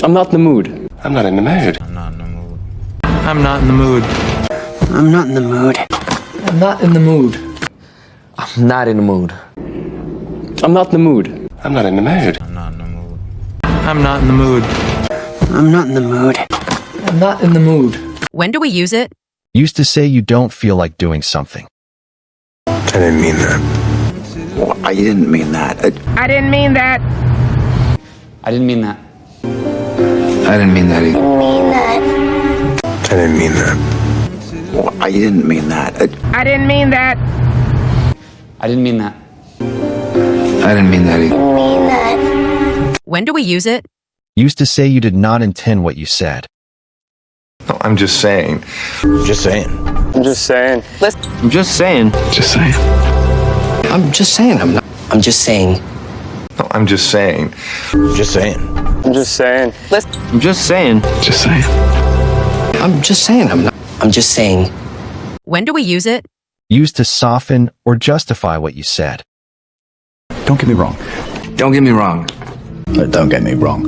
I'm not in the mood. I'm not in the mood. I'm not in the mood. I'm not in the mood. I'm not in the mood. I'm not in the mood. I'm not in the mood. I'm not in the mood. I'm not in the mood. I'm not in the mood. I'm not in the mood. I'm not in the mood. I'm not in the mood. When do we use it? Used to say you don't feel like doing something. I didn't mean that. I didn't mean that. I didn't mean that. I didn't mean that. I didn't mean that either. Mean that. I didn't mean that. I didn't mean that. I didn't mean that. I didn't mean that. I didn't mean that either. Mean that. When do we use it? Used to say you did not intend what you said. No, I'm just saying. Just saying. I'm just saying. I'm just saying. Just saying. I'm just saying. I'm just saying. No, I'm just saying. Just saying. I'm just saying. I'm just saying. Just saying. I'm just saying. I'm just saying. When do we use it? Used to soften or justify what you said. Don't get me wrong. Don't get me wrong. Don't get me wrong.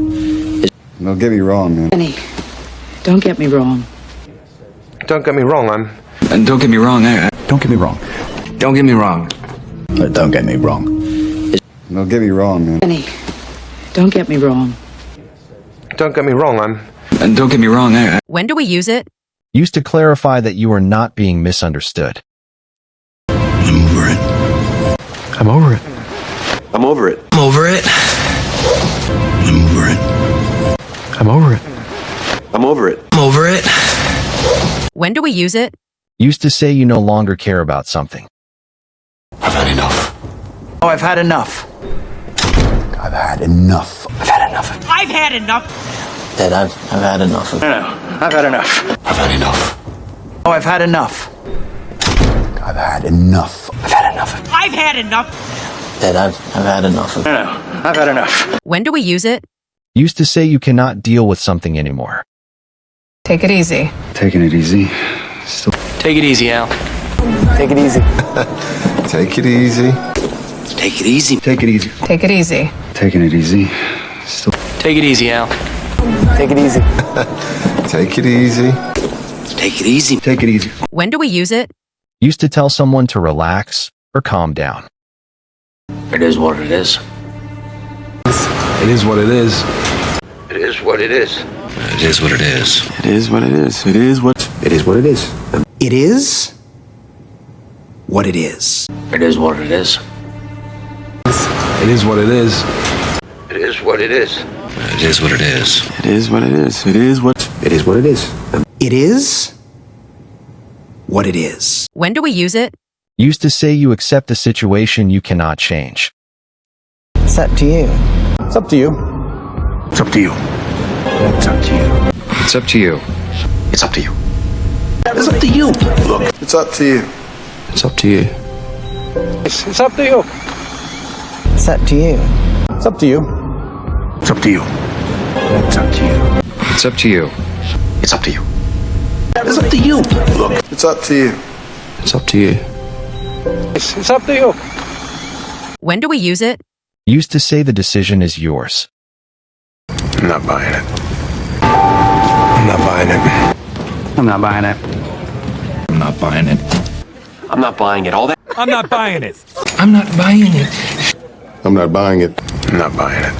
Don't get me wrong, man. Don't get me wrong. Don't get me wrong. And don't get me wrong. Don't get me wrong. Don't get me wrong. Don't get me wrong. Don't get me wrong, man. Don't get me wrong. Don't get me wrong. And don't get me wrong. When do we use it? Used to clarify that you are not being misunderstood. I'm over it. I'm over it. I'm over it. I'm over it. I'm over it. I'm over it. I'm over it. I'm over it. When do we use it? Used to say you no longer care about something. I've had enough. Oh, I've had enough. I've had enough. I've had enough. I've had enough. That I've had enough of. I've had enough. I've had enough. Oh, I've had enough. I've had enough. I've had enough. I've had enough. That I've had enough of. I've had enough. When do we use it? Used to say you cannot deal with something anymore. Take it easy. Taking it easy. Take it easy, Al. Take it easy. Take it easy. Take it easy. Take it easy. Take it easy. Taking it easy. Take it easy, Al. Take it easy. Take it easy. Take it easy. Take it easy. When do we use it? Used to tell someone to relax or calm down. It is what it is. It is what it is. It is what it is. It is what it is. It is what it is. It is what. It is what it is. It is what it is. It is what it is. It is what it is. It is what it is. It is what it is. It is what it is. It is what. It is what it is. It is what it is. When do we use it? Used to say you accept a situation you cannot change. It's up to you. It's up to you. It's up to you. It's up to you. It's up to you. It's up to you. It's up to you. Look. It's up to you. It's up to you. It's up to you. It's up to you. It's up to you. It's up to you. It's up to you. It's up to you. It's up to you. It's up to you. Look. It's up to you. It's up to you. It's up to you. When do we use it? Used to say the decision is yours. I'm not buying it. I'm not buying it. I'm not buying it. I'm not buying it. I'm not buying it. All that. I'm not buying it. I'm not buying it. I'm not buying it. I'm not buying it.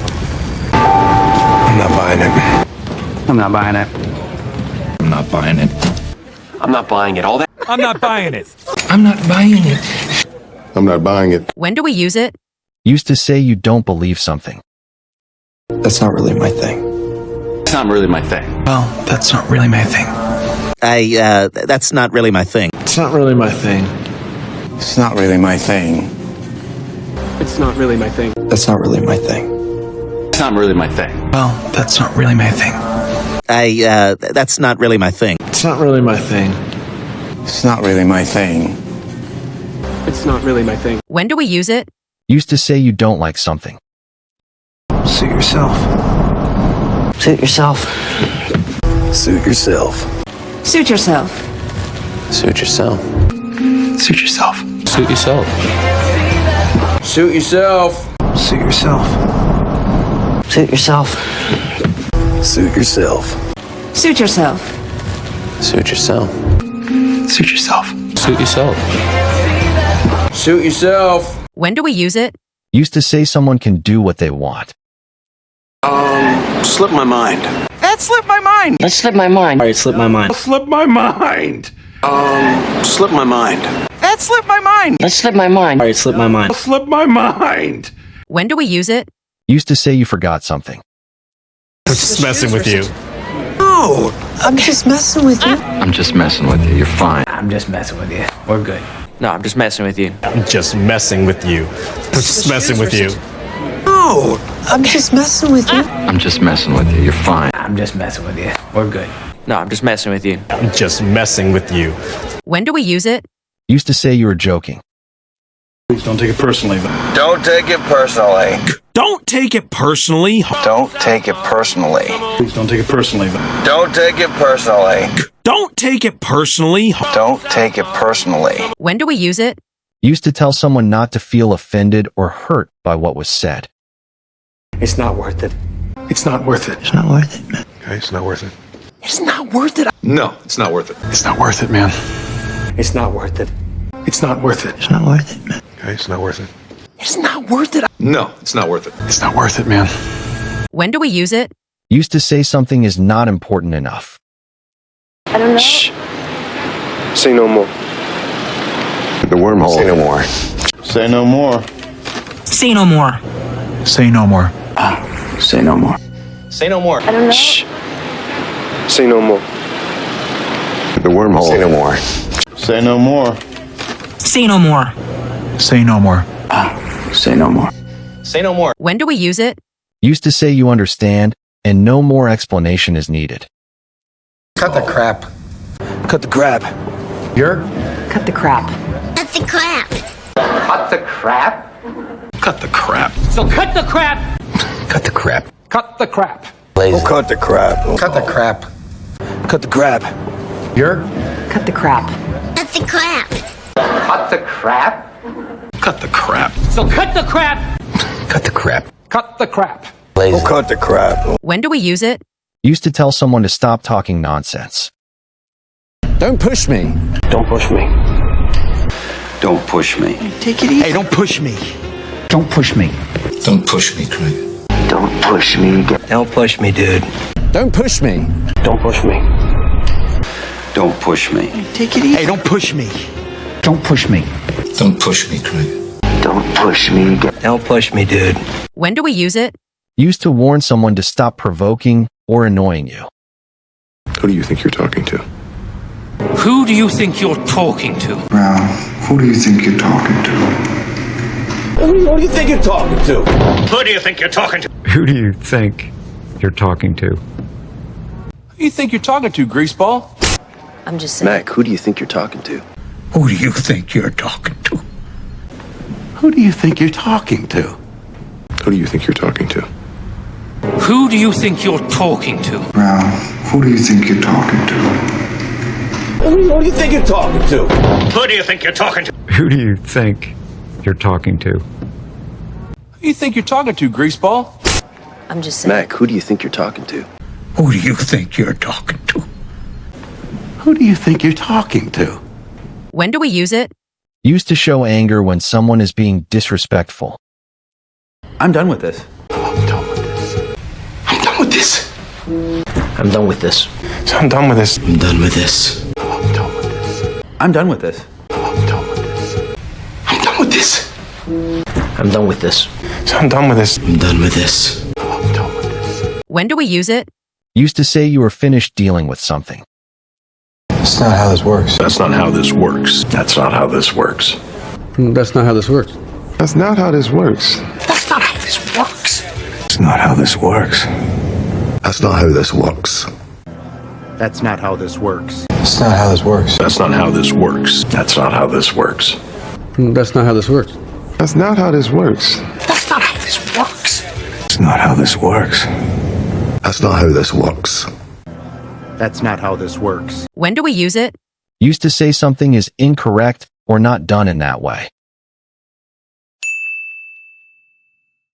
I'm not buying it. I'm not buying it. I'm not buying it. I'm not buying it. All that. I'm not buying it. I'm not buying it. I'm not buying it. When do we use it? Used to say you don't believe something. That's not really my thing. It's not really my thing. Well, that's not really my thing. That's not really my thing. It's not really my thing. It's not really my thing. It's not really my thing. That's not really my thing. It's not really my thing. Well, that's not really my thing. That's not really my thing. It's not really my thing. It's not really my thing. It's not really my thing. When do we use it? Used to say you don't like something. Suit yourself. Suit yourself. Suit yourself. Suit yourself. Suit yourself. Suit yourself. Suit yourself. Suit yourself. Suit yourself. Suit yourself. Suit yourself. Suit yourself. Suit yourself. Suit yourself. Suit yourself. Suit yourself. When do we use it? Used to say someone can do what they want. Slipped my mind. That slipped my mind. Alright, slipped my mind. Slipped my mind. That slipped my mind. Slipped my mind. Alright, slipped my mind. Slipped my mind. When do we use it? Used to say you forgot something. Just messing with you. No, I'm just messing with you. I'm just messing with you. You're fine. I'm just messing with you. We're good. No, I'm just messing with you. I'm just messing with you. Just messing with you. No, I'm just messing with you. I'm just messing with you. You're fine. I'm just messing with you. We're good. No, I'm just messing with you. I'm just messing with you. When do we use it? Used to say you were joking. Please don't take it personally. Don't take it personally. Don't take it personally. Don't take it personally. Please don't take it personally. Don't take it personally. Don't take it personally. Don't take it personally. When do we use it? Used to tell someone not to feel offended or hurt by what was said. It's not worth it. It's not worth it. It's not worth it, man. Okay, it's not worth it. It's not worth it. No, it's not worth it. It's not worth it, man. It's not worth it. It's not worth it. It's not worth it, man. Okay, it's not worth it. It's not worth it. No, it's not worth it. It's not worth it, man. When do we use it? Used to say something is not important enough. I don't know. Shh. Say no more. The wormhole. Say no more. Say no more. Say no more. Say no more. Say no more. Say no more. I don't know. Shh. Say no more. The wormhole. Say no more. Say no more. Say no more. Say no more. Say no more. Say no more. When do we use it? Used to say you understand and no more explanation is needed. Cut the crap. Cut the crap. You're? Cut the crap. Cut the crap. Cut the crap. So cut the crap. Cut the crap. Cut the crap. Oh, cut the crap. Cut the crap. Cut the crap. You're? Cut the crap. Cut the crap. Cut the crap. So cut the crap. Cut the crap. Cut the crap. Oh, cut the crap. When do we use it? Used to tell someone to stop talking nonsense. Don't push me. Don't push me. Don't push me. Take it easy. Hey, don't push me. Don't push me. Don't push me, Craig. Don't push me. Don't push me, dude. Don't push me. Don't push me. Don't push me. Take it easy. Hey, don't push me. Don't push me. Don't push me, Craig. Don't push me. Don't push me, dude. When do we use it? Used to warn someone to stop provoking or annoying you. Who do you think you're talking to? Who do you think you're talking to? Well, who do you think you're talking to? Who do you think you're talking to? Who do you think you're talking to? Who do you think you're talking to? Who you think you're talking to, greaseball? I'm just saying. Mac, who do you think you're talking to? Who do you think you're talking to? Who do you think you're talking to? Who do you think you're talking to? Who do you think you're talking to? Well, who do you think you're talking to? Who do you think you're talking to? Who do you think you're talking to? Who do you think you're talking to? Who you think you're talking to, greaseball? I'm just saying. Mac, who do you think you're talking to? Who do you think you're talking to? Who do you think you're talking to? When do we use it? Used to show anger when someone is being disrespectful. I'm done with this. I'm done with this. I'm done with this. I'm done with this. I'm done with this. I'm done with this. I'm done with this. I'm done with this. I'm done with this. I'm done with this. I'm done with this. I'm done with this. I'm done with this. I'm done with this. When do we use it? Used to say you were finished dealing with something. That's not how this works. That's not how this works. That's not how this works. That's not how this works. That's not how this works. That's not how this works. That's not how this works. That's not how this works. That's not how this works. That's not how this works. That's not how this works. That's not how this works. That's not how this works. That's not how this works. That's not how this works. That's not how this works. That's not how this works. That's not how this works. When do we use it? Used to say something is incorrect or not done in that way.